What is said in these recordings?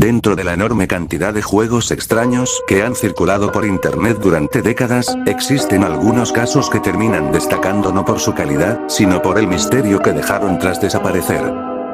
Dentro de la enorme cantidad de juegos extraños que han circulado por internet durante décadas, existen algunos casos que terminan destacando no por su calidad, sino por el misterio que dejaron tras desaparecer.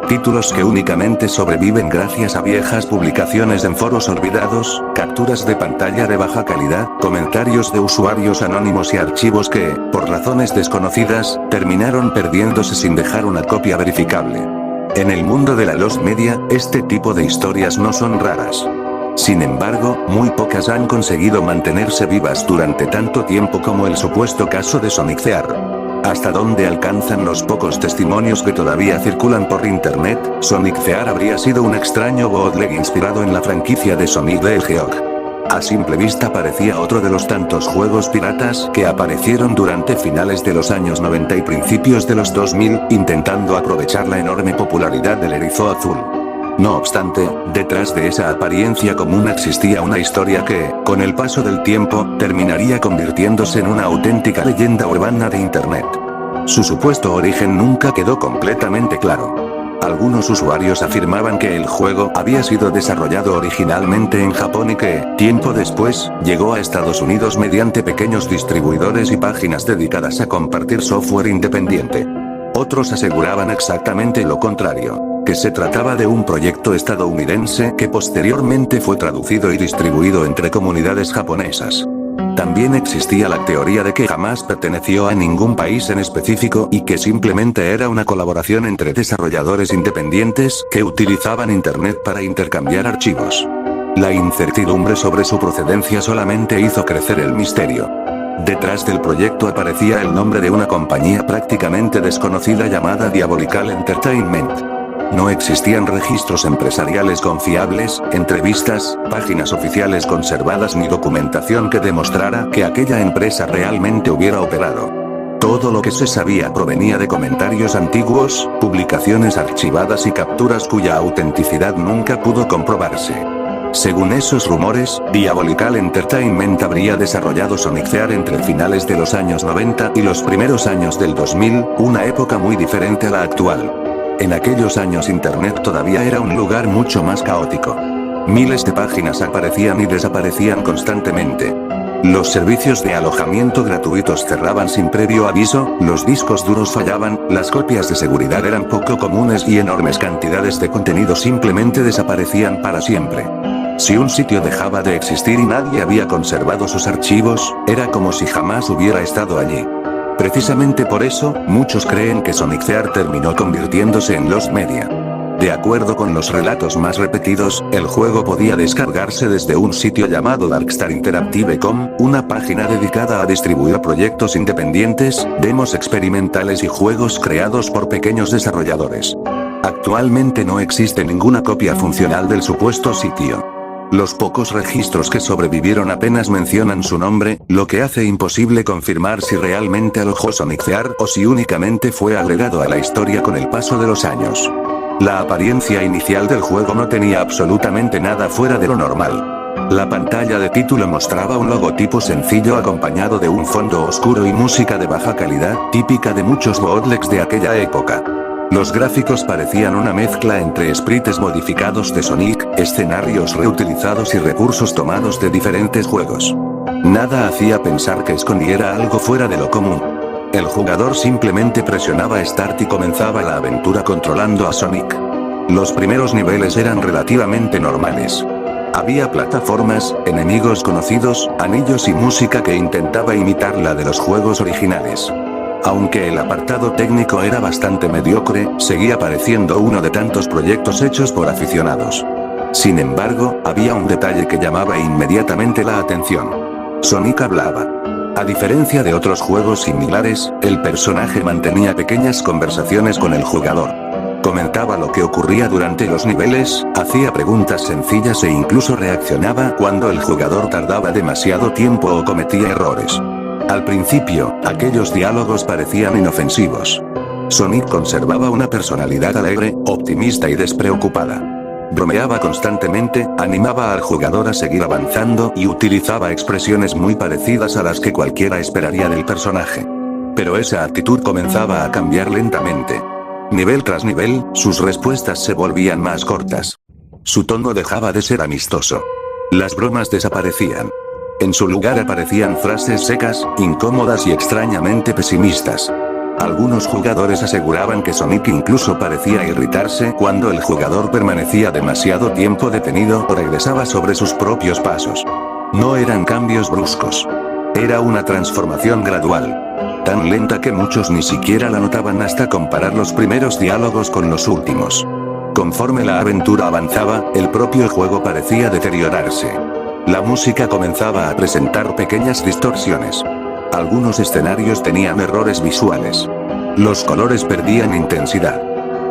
Títulos que únicamente sobreviven gracias a viejas publicaciones en foros olvidados, capturas de pantalla de baja calidad, comentarios de usuarios anónimos y archivos que, por razones desconocidas, terminaron perdiéndose sin dejar una copia verificable. En el mundo de la Lost Media, este tipo de historias no son raras. Sin embargo, muy pocas han conseguido mantenerse vivas durante tanto tiempo como el supuesto caso de Sonic CR. Hasta donde alcanzan los pocos testimonios que todavía circulan por internet, Sonic CR habría sido un extraño bootleg inspirado en la franquicia de Sonic the Hedgehog. A simple vista parecía otro de los tantos juegos piratas que aparecieron durante finales de los años 90 y principios de los 2000, intentando aprovechar la enorme popularidad del erizo azul. No obstante, detrás de esa apariencia común existía una historia que, con el paso del tiempo, terminaría convirtiéndose en una auténtica leyenda urbana de internet. Su supuesto origen nunca quedó completamente claro. Algunos usuarios afirmaban que el juego había sido desarrollado originalmente en Japón y que, tiempo después, llegó a Estados Unidos mediante pequeños distribuidores y páginas dedicadas a compartir software independiente. Otros aseguraban exactamente lo contrario, que se trataba de un proyecto estadounidense que posteriormente fue traducido y distribuido entre comunidades japonesas. También existía la teoría de que jamás perteneció a ningún país en específico y que simplemente era una colaboración entre desarrolladores independientes que utilizaban internet para intercambiar archivos. La incertidumbre sobre su procedencia solamente hizo crecer el misterio. Detrás del proyecto aparecía el nombre de una compañía prácticamente desconocida llamada Diabolical Entertainment. No existían registros empresariales confiables, entrevistas, páginas oficiales conservadas ni documentación que demostrara que aquella empresa realmente hubiera operado. Todo lo que se sabía provenía de comentarios antiguos, publicaciones archivadas y capturas cuya autenticidad nunca pudo comprobarse. Según esos rumores, Diabolical Entertainment habría desarrollado Sonic CR entre finales de los años 90 y los primeros años del 2000, una época muy diferente a la actual. En aquellos años internet todavía era un lugar mucho más caótico. Miles de páginas aparecían y desaparecían constantemente. Los servicios de alojamiento gratuitos cerraban sin previo aviso, los discos duros fallaban, las copias de seguridad eran poco comunes y enormes cantidades de contenido simplemente desaparecían para siempre. Si un sitio dejaba de existir y nadie había conservado sus archivos, era como si jamás hubiera estado allí. Precisamente por eso, muchos creen que Sonic CR terminó convirtiéndose en Lost Media. De acuerdo con los relatos más repetidos, el juego podía descargarse desde un sitio llamado DarkStarInteractive.com, una página dedicada a distribuir proyectos independientes, demos experimentales y juegos creados por pequeños desarrolladores. Actualmente no existe ninguna copia funcional del supuesto sitio. Los pocos registros que sobrevivieron apenas mencionan su nombre, lo que hace imposible confirmar si realmente alojó Sonic CR o si únicamente fue agregado a la historia con el paso de los años. La apariencia inicial del juego no tenía absolutamente nada fuera de lo normal. La pantalla de título mostraba un logotipo sencillo acompañado de un fondo oscuro y música de baja calidad, típica de muchos bootlegs de aquella época. Los gráficos parecían una mezcla entre sprites modificados de Sonic, escenarios reutilizados y recursos tomados de diferentes juegos. Nada hacía pensar que escondiera algo fuera de lo común. El jugador simplemente presionaba Start y comenzaba la aventura controlando a Sonic. Los primeros niveles eran relativamente normales. Había plataformas, enemigos conocidos, anillos y música que intentaba imitar la de los juegos originales. Aunque el apartado técnico era bastante mediocre, seguía pareciendo uno de tantos proyectos hechos por aficionados. Sin embargo, había un detalle que llamaba inmediatamente la atención. Sonic hablaba. A diferencia de otros juegos similares, el personaje mantenía pequeñas conversaciones con el jugador. Comentaba lo que ocurría durante los niveles, hacía preguntas sencillas e incluso reaccionaba cuando el jugador tardaba demasiado tiempo o cometía errores. Al principio, aquellos diálogos parecían inofensivos. Sonic conservaba una personalidad alegre, optimista y despreocupada. Bromeaba constantemente, animaba al jugador a seguir avanzando y utilizaba expresiones muy parecidas a las que cualquiera esperaría del personaje. Pero esa actitud comenzaba a cambiar lentamente. Nivel tras nivel, sus respuestas se volvían más cortas. Su tono dejaba de ser amistoso. Las bromas desaparecían. En su lugar aparecían frases secas, incómodas y extrañamente pesimistas. Algunos jugadores aseguraban que Sonic incluso parecía irritarse cuando el jugador permanecía demasiado tiempo detenido o regresaba sobre sus propios pasos. No eran cambios bruscos. Era una transformación gradual. Tan lenta que muchos ni siquiera la notaban hasta comparar los primeros diálogos con los últimos. Conforme la aventura avanzaba, el propio juego parecía deteriorarse. La música comenzaba a presentar pequeñas distorsiones. Algunos escenarios tenían errores visuales. Los colores perdían intensidad.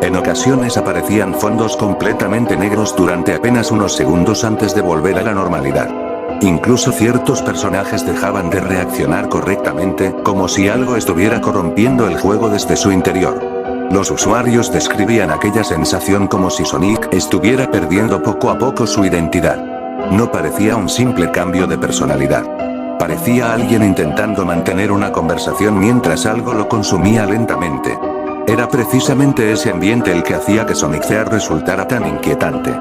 En ocasiones aparecían fondos completamente negros durante apenas unos segundos antes de volver a la normalidad. Incluso ciertos personajes dejaban de reaccionar correctamente, como si algo estuviera corrompiendo el juego desde su interior. Los usuarios describían aquella sensación como si Sonic estuviera perdiendo poco a poco su identidad. No parecía un simple cambio de personalidad. Parecía alguien intentando mantener una conversación mientras algo lo consumía lentamente. Era precisamente ese ambiente el que hacía que Sonic Fear resultara tan inquietante.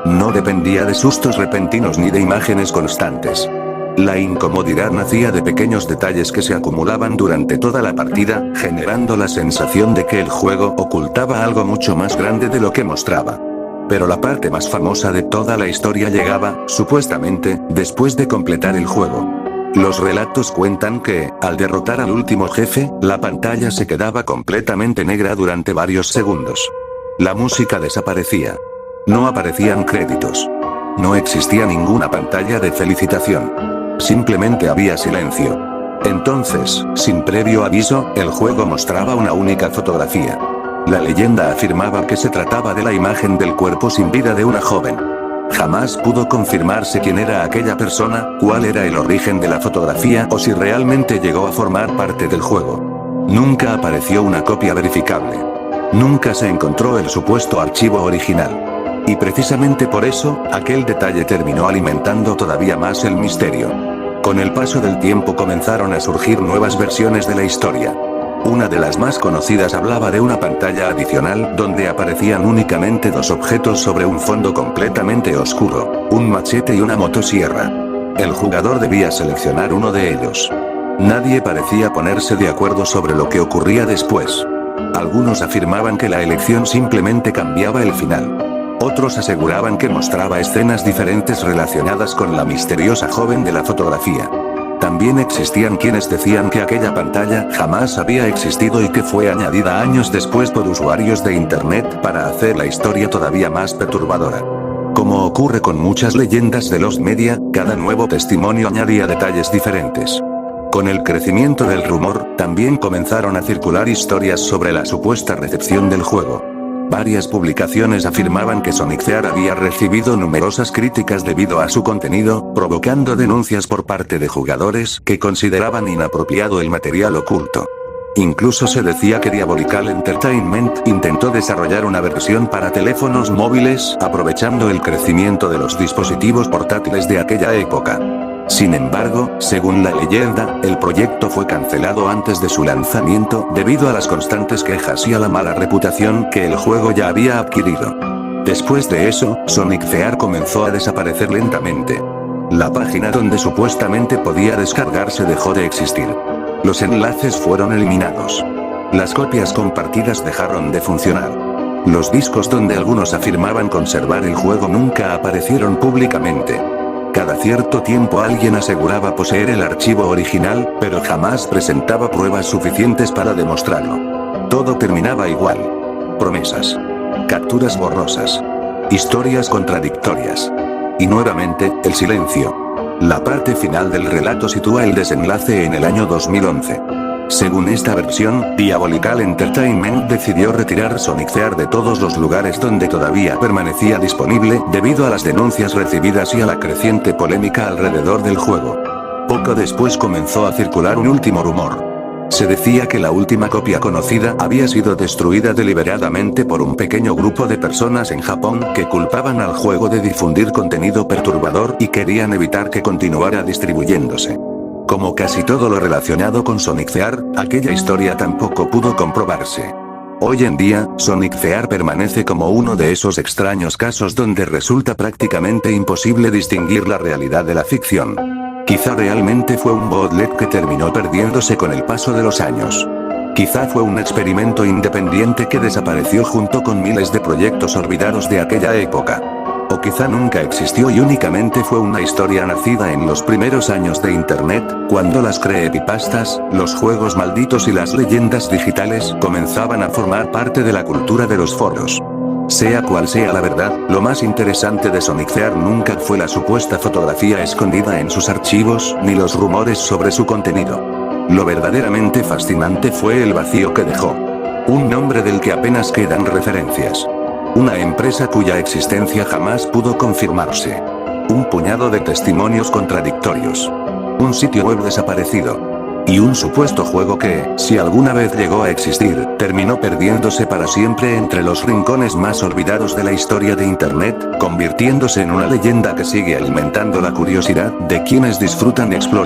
No dependía de sustos repentinos ni de imágenes constantes. La incomodidad nacía de pequeños detalles que se acumulaban durante toda la partida, generando la sensación de que el juego ocultaba algo mucho más grande de lo que mostraba. Pero la parte más famosa de toda la historia llegaba, supuestamente, después de completar el juego. Los relatos cuentan que, al derrotar al último jefe, la pantalla se quedaba completamente negra durante varios segundos. La música desaparecía. No aparecían créditos. No existía ninguna pantalla de felicitación. Simplemente había silencio. Entonces, sin previo aviso, el juego mostraba una única fotografía. La leyenda afirmaba que se trataba de la imagen del cuerpo sin vida de una joven. Jamás pudo confirmarse quién era aquella persona, cuál era el origen de la fotografía o si realmente llegó a formar parte del juego. Nunca apareció una copia verificable. Nunca se encontró el supuesto archivo original. Y precisamente por eso, aquel detalle terminó alimentando todavía más el misterio. Con el paso del tiempo comenzaron a surgir nuevas versiones de la historia. Una de las más conocidas hablaba de una pantalla adicional donde aparecían únicamente dos objetos sobre un fondo completamente oscuro, un machete y una motosierra. El jugador debía seleccionar uno de ellos. Nadie parecía ponerse de acuerdo sobre lo que ocurría después. Algunos afirmaban que la elección simplemente cambiaba el final. Otros aseguraban que mostraba escenas diferentes relacionadas con la misteriosa joven de la fotografía. También existían quienes decían que aquella pantalla jamás había existido y que fue añadida años después por usuarios de internet para hacer la historia todavía más perturbadora. Como ocurre con muchas leyendas de los media, cada nuevo testimonio añadía detalles diferentes. Con el crecimiento del rumor, también comenzaron a circular historias sobre la supuesta recepción del juego. Varias publicaciones afirmaban que Sonic Fear había recibido numerosas críticas debido a su contenido, provocando denuncias por parte de jugadores que consideraban inapropiado el material oculto. Incluso se decía que Diabolical Entertainment intentó desarrollar una versión para teléfonos móviles, aprovechando el crecimiento de los dispositivos portátiles de aquella época. Sin embargo, según la leyenda, el proyecto fue cancelado antes de su lanzamiento debido a las constantes quejas y a la mala reputación que el juego ya había adquirido. Después de eso, Sonic Fear comenzó a desaparecer lentamente. La página donde supuestamente podía descargarse dejó de existir. Los enlaces fueron eliminados. Las copias compartidas dejaron de funcionar. Los discos donde algunos afirmaban conservar el juego nunca aparecieron públicamente. Cada cierto tiempo alguien aseguraba poseer el archivo original, pero jamás presentaba pruebas suficientes para demostrarlo. Todo terminaba igual. Promesas. Capturas borrosas. Historias contradictorias. Y nuevamente, el silencio. La parte final del relato sitúa el desenlace en el año 2011. Según esta versión, Diabolical Entertainment decidió retirar Sonic Fear de todos los lugares donde todavía permanecía disponible debido a las denuncias recibidas y a la creciente polémica alrededor del juego. Poco después comenzó a circular un último rumor. Se decía que la última copia conocida había sido destruida deliberadamente por un pequeño grupo de personas en Japón que culpaban al juego de difundir contenido perturbador y querían evitar que continuara distribuyéndose. Como casi todo lo relacionado con Sonic Fear, aquella historia tampoco pudo comprobarse. Hoy en día, Sonic Fear permanece como uno de esos extraños casos donde resulta prácticamente imposible distinguir la realidad de la ficción. Quizá realmente fue un botlet que terminó perdiéndose con el paso de los años. Quizá fue un experimento independiente que desapareció junto con miles de proyectos olvidados de aquella época. O quizá nunca existió y únicamente fue una historia nacida en los primeros años de internet, cuando las creepypastas, los juegos malditos y las leyendas digitales comenzaban a formar parte de la cultura de los foros. Sea cual sea la verdad, lo más interesante de Sonic Fear nunca fue la supuesta fotografía escondida en sus archivos, ni los rumores sobre su contenido. Lo verdaderamente fascinante fue el vacío que dejó. Un nombre del que apenas quedan referencias. Una empresa cuya existencia jamás pudo confirmarse. Un puñado de testimonios contradictorios. Un sitio web desaparecido. Y un supuesto juego que, si alguna vez llegó a existir, terminó perdiéndose para siempre entre los rincones más olvidados de la historia de Internet, convirtiéndose en una leyenda que sigue alimentando la curiosidad de quienes disfrutan de explorar.